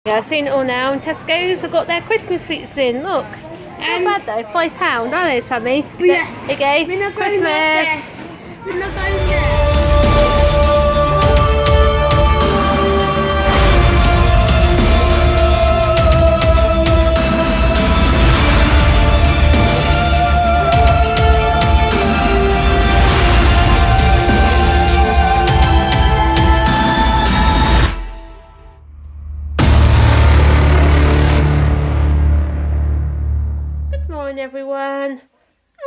Yeah, I've seen it all now. And Tesco's have got their Christmas sweets in. Look. Not bad though. £5, aren't they, Sammy? Yes. Okay. We're not going Christmas. We're not going there. Everyone, and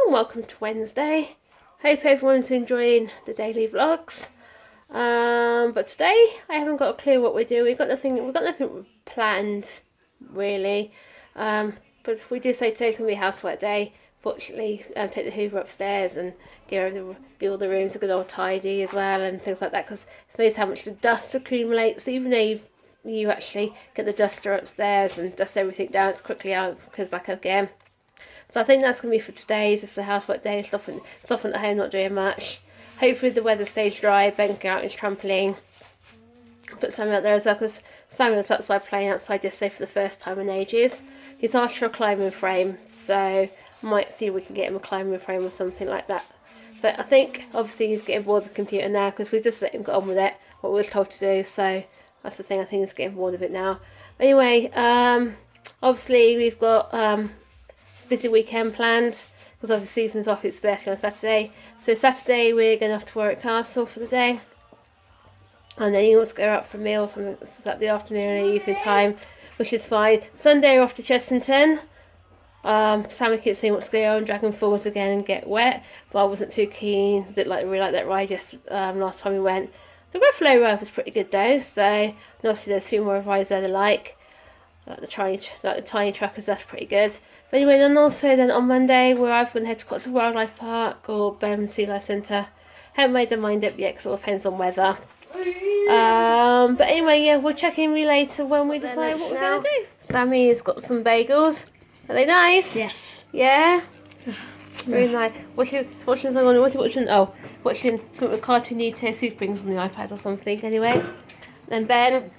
welcome to Wednesday. Hope everyone's enjoying the daily vlogs. But today I haven't got a clue what we're doing. We've got nothing planned really. But we did say today's gonna be housework day. Fortunately, take the Hoover upstairs and give all the rooms a good old tidy as well and things like that, because it's amazing how much the dust accumulates. Even though you actually get the duster upstairs and dust everything down, it's quickly out, goes back up again. So I think that's going to be for today. It's just a housework day, stopping at home, not doing much. Hopefully the weather stays dry. Ben can get out on his trampoline. Put Sammy out there as well, because Sammy was outside playing outside yesterday for the first time in ages. He's asked for a climbing frame, so I might see if we can get him a climbing frame or something like that. But I think obviously he's getting bored of the computer now, because we just let him get on with it, what we were told to do. So that's the thing, I think he's getting bored of it now. But anyway, obviously we've got busy weekend planned, because obviously Stephen's off his birthday on Saturday. So Saturday we're going off to Warwick Castle for the day, and then he wants to go out for a meal, something Saturday afternoon or evening time, which is fine. Sunday we're off to Chessington. Sammy keeps saying wants to go on Dragon Falls again and get wet, but I wasn't too keen. Didn't really like that ride last time we went. The Ruffalo ride was pretty good though, so, and obviously there's a few more rides there like the tiny truckers, that's pretty good. But anyway, then on Monday we're either going to head to Cotswold Wildlife Park or Birmingham Sea Life Centre. Haven't made the mind up yet because it all depends on weather. But anyway, yeah, we'll check in with you later when we decide what we're going to do. Sammy has got some bagels. Are they nice? Yes. Yeah? Very nice. Watching something with Cartoon Nito Super Brings on the iPad or something anyway. Then Ben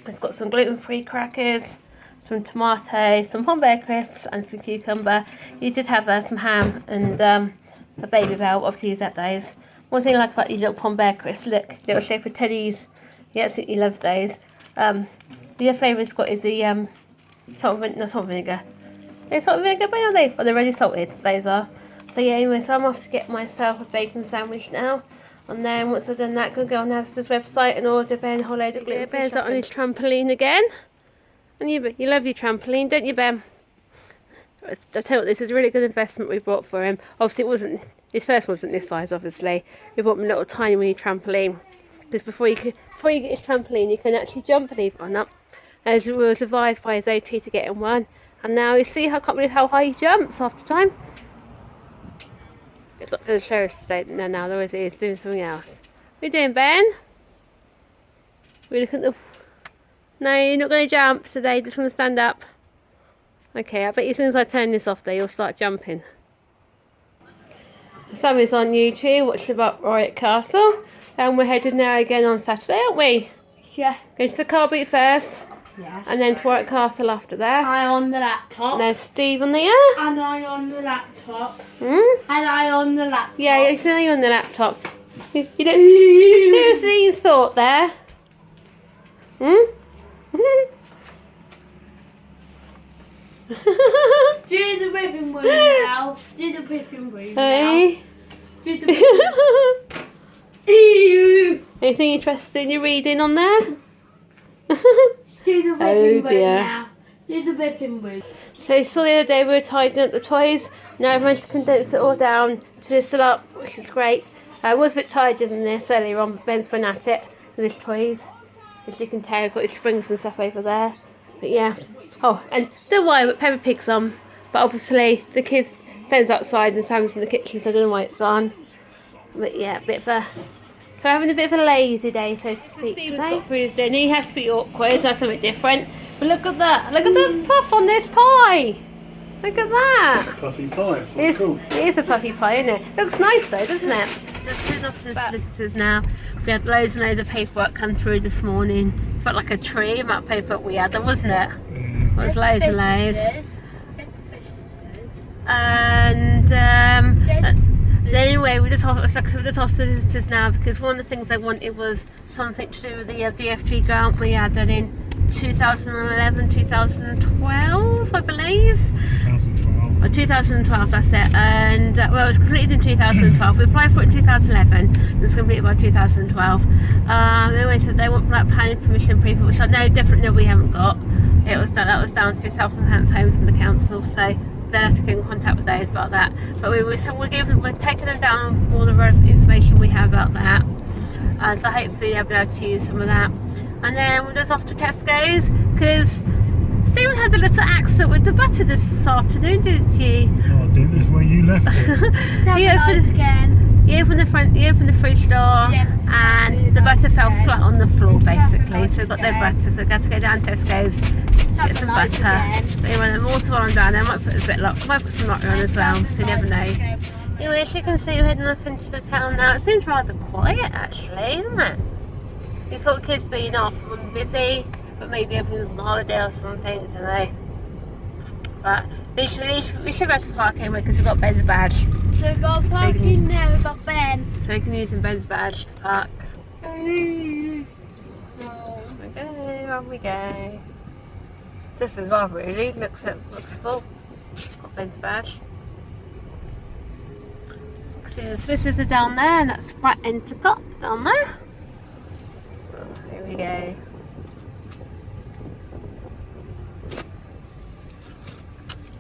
has got some gluten-free crackers, some tomato, some Pombear crisps and some cucumber. He did have some ham and a baby bell, obviously he's at those. One thing I like about these little Pombear crisps, look, little shape of teddies. He absolutely loves those. The other flavour he's got is the salt vinegar. They're salt vinegar, but they're already salted, those are. So yeah, anyway, so I'm off to get myself a bacon sandwich now. And then once I've done that, I'm going to go on Asda's website and order Ben a whole load of gluten-free. Ben's out on his trampoline again. And you love your trampoline, don't you, Ben? I tell you what, this is a really good investment we bought for him. Obviously, his first wasn't this size, obviously. We bought him a little tiny mini trampoline. Because before you get his trampoline, you can actually jump, believe it or not. As we was advised by his OT to get him one. And now you see, I can't believe how high he jumps after time. It's not going to show us now, though, is it? He's doing something else. What are you doing, Ben? We're looking at the... No, you're not going to jump today, just want to stand up. Okay, I bet as soon as I turn this off there, you'll start jumping. Sammy's on YouTube, watching about Warwick Castle. And we're headed there again on Saturday, aren't we? Yeah. Going to the car boot first. Yes. And then to Warwick Castle after that. I on the laptop. And there's Steve on there. And I on the laptop. Hmm? And I on the laptop. Yeah, you're on the laptop. You look seriously, you thought there. Hmm? Do the ribbon move now. Do the ribbon move Hey. now. Do the ribbon. Ew. Anything interesting in your reading on there? Do the Oh, ribbon move dear. now. Do the ribbon move. So you saw the other day we were tidying up the toys. Now I've managed to condense it all down to this up, which is great. I was a bit tidier than this earlier on, but Ben's been at it with his toys. As you can tell, I've got his springs and stuff over there. But yeah. Oh, and don't worry, but Peppa Pig's on. But obviously the kids, Ben's outside and Sam's in the kitchen, so I don't know why it's on. But yeah, so we're having a bit of a lazy day, so to speak, today. Got through his dinner. He has to be awkward, that's something different. But look at that, look at the puff on this pie. Look at that. Puffy pie. Cool. It is a puffy pie, isn't it? Looks nice though, doesn't it? just heading off to the solicitors now. We had loads and loads of paperwork come through this morning. Felt like a tree amount of paperwork we had, there wasn't it? It was loads and loads. And anyway, we're just off to the solicitors now because one of the things they wanted was something to do with the DFG grant we had done in 2011, 2012, I believe. 2012, that's it. And well, it was completed in 2012. We applied for it in 2011. It was completed by 2012. Anyway, so they want black planning permission proof, which I know definitely we haven't got. That was down to self-enhanced homes and the council. So they'll have to get in contact with those about that. But we're taking them down all the information we have about that. So hopefully they'll be able to use some of that. And then we're just off to Tesco's because Stephen had a little accident with the butter this afternoon, didn't you? No, I didn't. It's where you left it. You opened the fridge door, and the butter fell flat on the floor basically. So we got no butter, so we had to go down to Tesco's to get some butter. But anyway, I'm also while I'm down there, I might put a bit of might put some butter on as well, so you never know. Anyway, as you can see, we're heading off into the town now. It seems rather quiet actually, isn't it? We thought kids being off and busy, but maybe everyone's on holiday or something, I don't know. But we should be able to park anyway because we've got Ben's badge. So we've got parking there, we've got Ben. So we can use Ben's badge to park. No. Okay, on we go. Just as well really, looks full. Got Ben's badge. See the solicitors are down there and that's right enter cop down there. So here we go.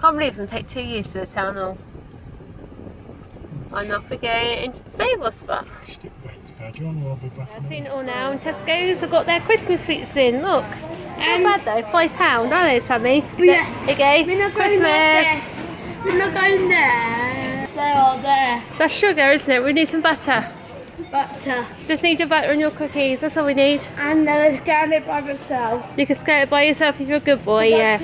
Can't believe it's going to take 2 years to the town hall. And off we go into the sable spot. Stick Ben's badge on, I'll be back. I've seen it all now. And Tesco's have got their Christmas sweets in. Look. Not bad though. £5, aren't they, Sammy? Yes. Okay. We're not going Christmas. We're not going there. They are there. That's sugar, isn't it? We need some butter. Butter. Just need your butter on your cookies. That's all we need. And then I scan it by myself. You can scan it by yourself if you're a good boy. Yes.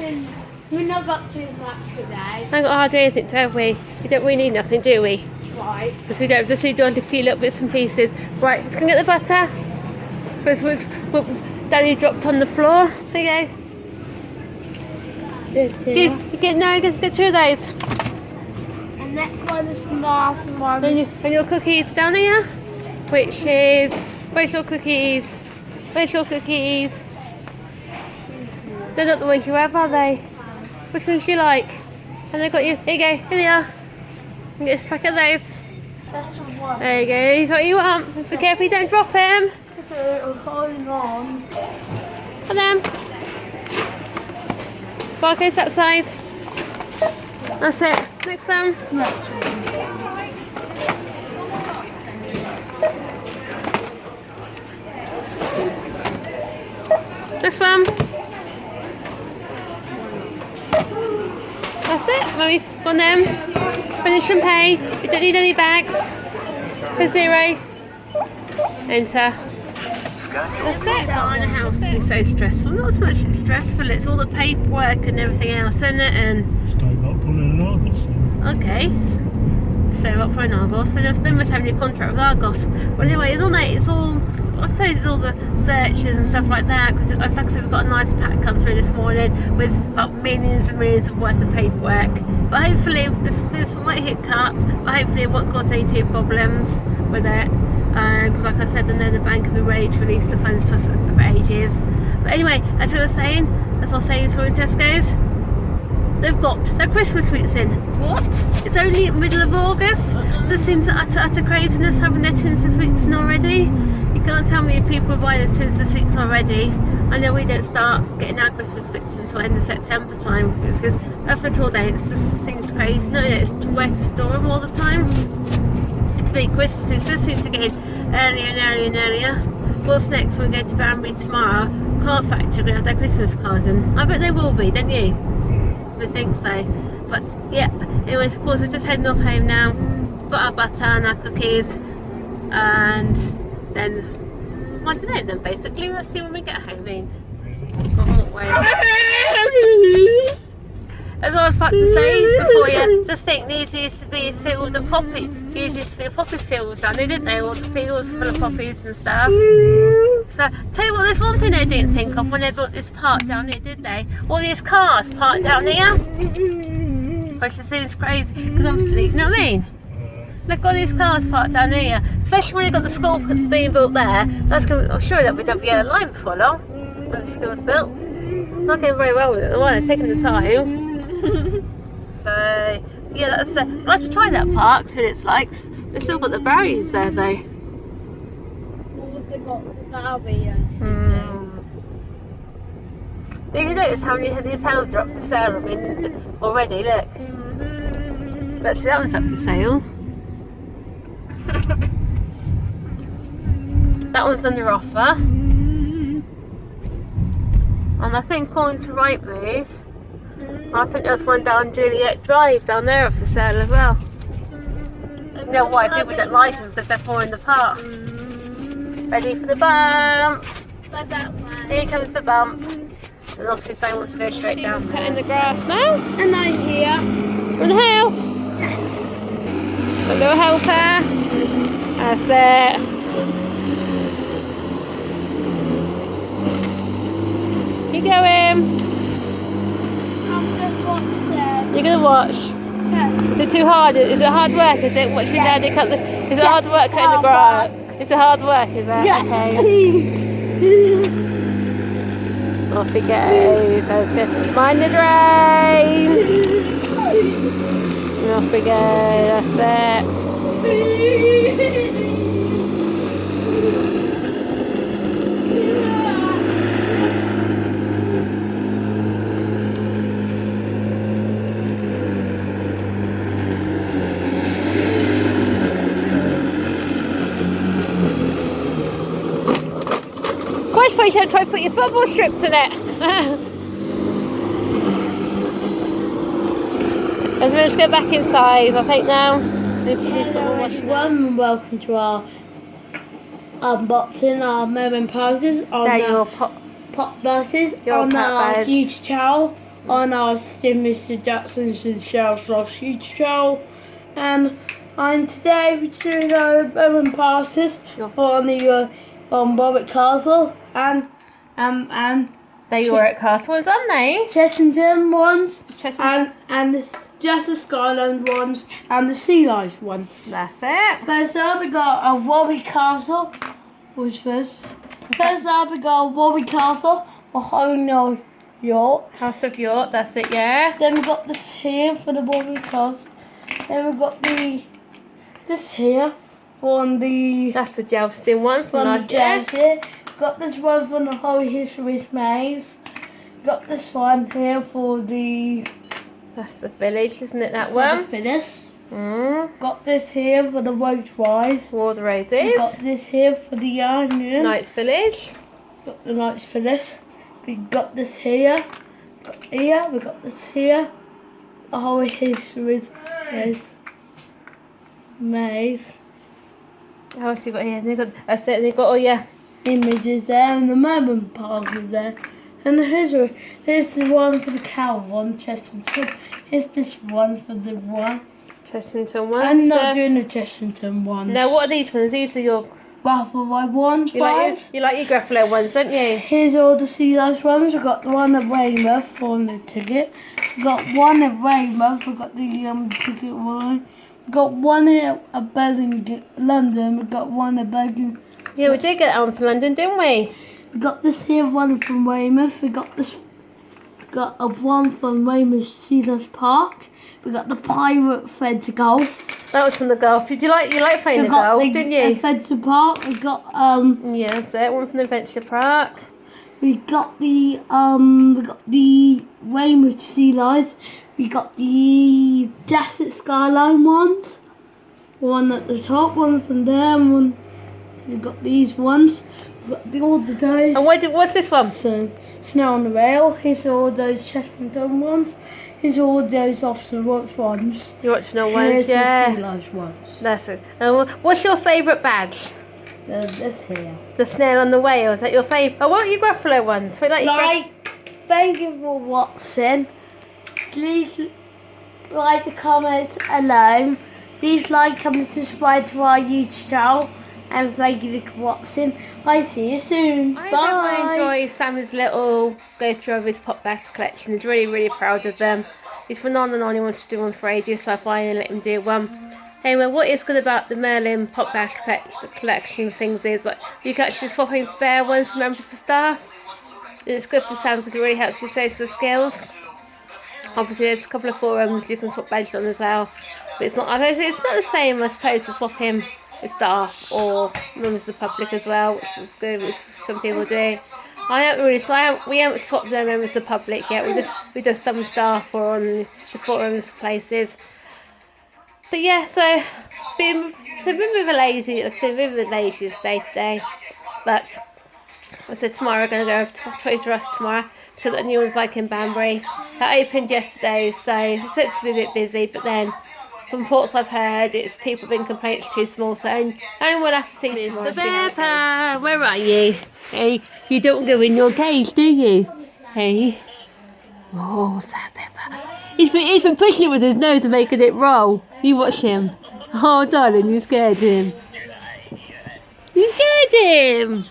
We've not got too much today. I haven't got hardly anything, have we? We don't really need nothing, do we? Right. Because we don't just need to do a few little bits and pieces. Right, let's go get the butter. Because Daddy dropped on the floor. There you go. This here. Get 2 of those. And next one is the last one. And your cookies down here, which is where's your cookies? Where's your cookies? They're not the ones you have, are they? Which ones do you like? And they got you. Here you go. Here they are. You get a pack of those. That's the one. There you go. Here's what you want. Be careful you don't drop him. I'm holding on. And then barcodes that side. That's it. Next one. Next one. This one. That's it. Well, we've gone them. Finish and pay. We don't need any bags. For 0. Enter. That's it. Buying a house can be so stressful. Not so much it's stressful, it's all the paperwork and everything else, isn't it? And Stay not pulling an Argos. okay. So up for an Argos. They must have any contract with Argos. Well anyway, it's all I suppose it's all the searches and stuff like that, because like I said, we've got a nice pack come through this morning with about millions and millions of worth of paperwork. But hopefully this might hit cut, but hopefully it won't cause any too problems with it. Because like I said, I know the bank will be ready to release the funds to us for ages. But anyway, as I was saying, so in Tesco's, they've got their Christmas sweets in. What? It's only middle of August? Does this seem to utter craziness having their tins of sweets in already? You can't tell me if people are buying their tins of sweets already. I know we don't start getting our Christmas sweets until end of September time, because up until then it just seems crazy. No, it's where to store them all the time. To make Christmas, it just seems to get in earlier and earlier and earlier. What's next? We'll go to Banbury tomorrow. Car factory going to have their Christmas cars in. I bet they will be, don't you? I think so. But yeah, anyways, of course we're just heading off home now. Got our butter and our cookies, and then I don't know, then basically we'll see when we get home. As as I was about to say before, yeah, just think these used to be a field of poppy. These used to be poppy fields down there, didn't they? All the fields full of poppies and stuff. So, tell you what, there's one thing they didn't think of when they built this park down here, did they? All these cars parked down here. Which seems crazy, because obviously, you know what I mean? Look at all these cars parked down here, especially when you've got the school being built there. That's going to, I'm sure that'll be done yellow line before long, when the school's built. Not getting very well with it, well, they're taking the time. So, yeah, that's. I'd like to try that park, see what it's like. They've still got the barriers there, though. Well, they got the barriers. You can notice how many of these houses are up for sale. I mean, already, look. Let's see, that one's up for sale. That one's under offer. And I think according to Rightmove, I think there's one down Juliet Drive down there up for sale as well. You know why? People don't like them because they're falling apart. Ready for the bump? Like that one. Here comes the bump. And obviously someone wants to go straight down. Cutting the grass now. And I'm here. Want to help? Yes. A little helper. That's it. You going? I'm gonna watch them. You're gonna watch. Yes. Is it too hard? Is it hard work? Is it watching Yes. Daddy cut the? Is it Yes, hard work it's cutting the hard grass? Is it hard work? Is it? Yes. Okay. Off he goes. That's good. Mind the drain. Off we go. That's it. You should try to put your football strips in it. Let's go back inside, I think now. Hello everyone and welcome to our unboxing, our moment pauses on There our your pop buses your on pop our buzz. YouTube channel, on our Mr. Jackson's Show YouTube channel, and today we're doing our moment passes on the on Warwick Castle and They were at Castle ones, aren't they? Chessington ones Chessington. and the just the Skyland ones and the Sea Life one. That's it. First up we got a Warwick Castle. What's first? First up we got a Warwick Castle, a Ohio Yacht. House of York, that's it, yeah. Then we got this here for the Warwick Castle. Then we got this here from the That's the jousting one from last year. Jersey. Got this one from the whole History Maze. Got this one here for the That's the village, isn't it, that for one? the Phyllis. Mm. Got this here for the Roach Wise. War the We Roses. got this here for the Onion. Knights Village. Got the Knights Phyllis. We got this here. We got this here. The whole History Maze. What else you got here? They got, that's it, they got all your Images there and the moment passes there. And here's the one for the cow one, Chessington. Here's this one for the one. Chessington ones. I'm not doing the Chessington ones. Now, what are these ones? These are your. Raffle by ones, You like your Gruffalo ones, don't you? Here's all the Sea Life ones. We've got the one at Weymouth on the ticket. We've got one at Weymouth. We've got the ticket one. We've got one here at London. We've got one at Birmingham. Yeah, we did get that one from London, didn't we? We got this here one from Weymouth. We got this. Got a one from Weymouth Sea Life Park. We got the Pirate Fed to Golf. That was from the golf. Did you like playing We the got golf, didn't you? Fed to Park. We got Yeah, that's it. One from the Adventure Park. we got the Weymouth Sea Life. We got the Jasset Skyline ones. One at the top, one from there, and one. We got these ones. We got all the days. And what's this one? So, Snow on the Rail. Here's all those Chessington ones. Here's all those Officer Watch ones. You're watching all Here's ones, yeah. the Sea Life ones. That's it. What's your favourite badge? This here. The snail on the whale. Is that your favourite? Oh, what are your Gruffalo ones? We like your Thank you for watching. please like the comments alone. Please like, comment, subscribe to our YouTube channel. And thank you for watching. I'll see you soon. I Bye. hope everyone enjoys Sammy's little go through of his pop best collection. He's really, really proud of them. He's been on and on. He wanted to do one for ages, so I finally let him do one. Anyway, what is good about the Merlin pop best collection things is like you can actually swap in spare ones for members of staff. And it's good for Sam because it really helps with social skills. Obviously, there's a couple of forums you can swap badges on as well, but it's not. I don't think it's not the same, I suppose, to swap in with staff or members of the public as well, which is good, which some people do. I haven't really, we haven't swapped their members of the public yet. We just some staff or on the forums places. But yeah, so been a bit of a lazy day today. But I said tomorrow I'm going to go over to Toys R Us tomorrow. So that new one's like in Banbury. That opened yesterday, so it's meant to be a bit busy. But then from reports I've heard, it's people been complaining it's too small. So only we'll have to see tomorrow. Mr. Pepper, where are you? Hey, you don't go in your cage, do you? Hey. Oh, Sam Pepper. He's been pushing it with his nose and making it roll. You watch him. Oh, darling, you scared him. You scared him.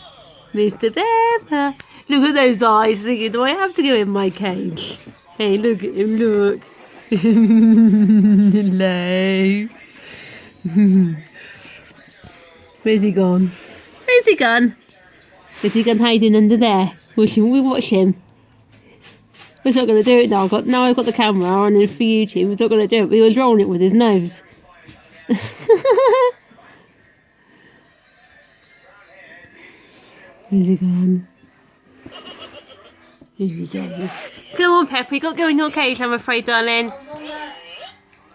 Mr. Pepper. Look at those eyes thinking, do I have to go in my cage? Hey, look at him, look. Hello. Where's he gone? Where's he gone? Is he gone hiding under there? We watch him. We're not going to do it now. I've got the camera on it for YouTube. We're not going to do it. He was rolling it with his nose. Where's he gone? Here he goes. Go on, Pepper. You got to go in your cage, I'm afraid, darling.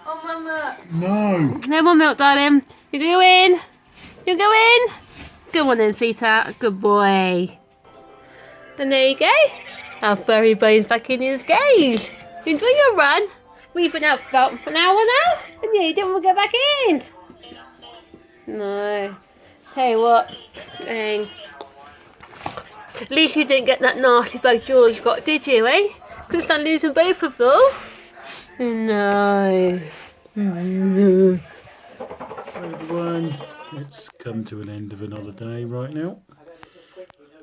Oh, Mama. No. No more milk, darling. You go in. You go in. Go on then, sweetheart. Good boy. And there you go. Our furry boy's back in his cage. Enjoy your run. We've been out for about an hour now, and you didn't want to go back in. No. Tell you what. At least you didn't get that nasty bug George got, did you, eh? Couldn't stand losing both of them. No. Everyone, it's come to an end of another day right now.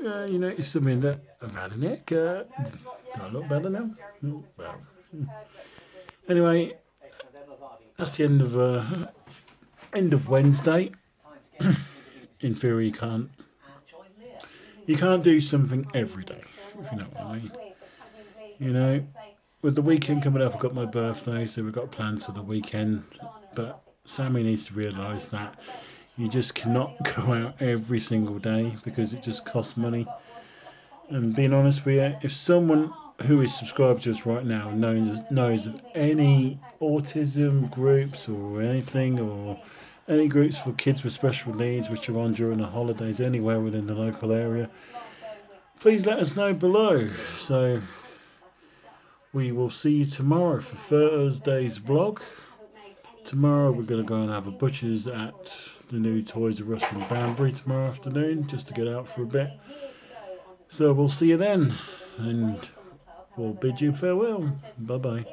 You notice something that I've had a neck. A lot better now. Well, anyway, that's the end of Wednesday. In theory, you can't do something every day, if you know what I mean. You know, with the weekend coming up, I've got my birthday, so we've got plans for the weekend. But Sammy needs to realise that you just cannot go out every single day because it just costs money. And being honest with you, if someone who is subscribed to us right now knows of any autism groups or anything, or any groups for kids with special needs which are on during the holidays anywhere within the local area, please let us know below. So we will see you tomorrow for Thursday's vlog. Tomorrow we're going to go and have a butcher's at the new Toys R Us in Banbury tomorrow afternoon, just to get out for a bit. So we'll see you then, and we'll bid you farewell. Bye bye.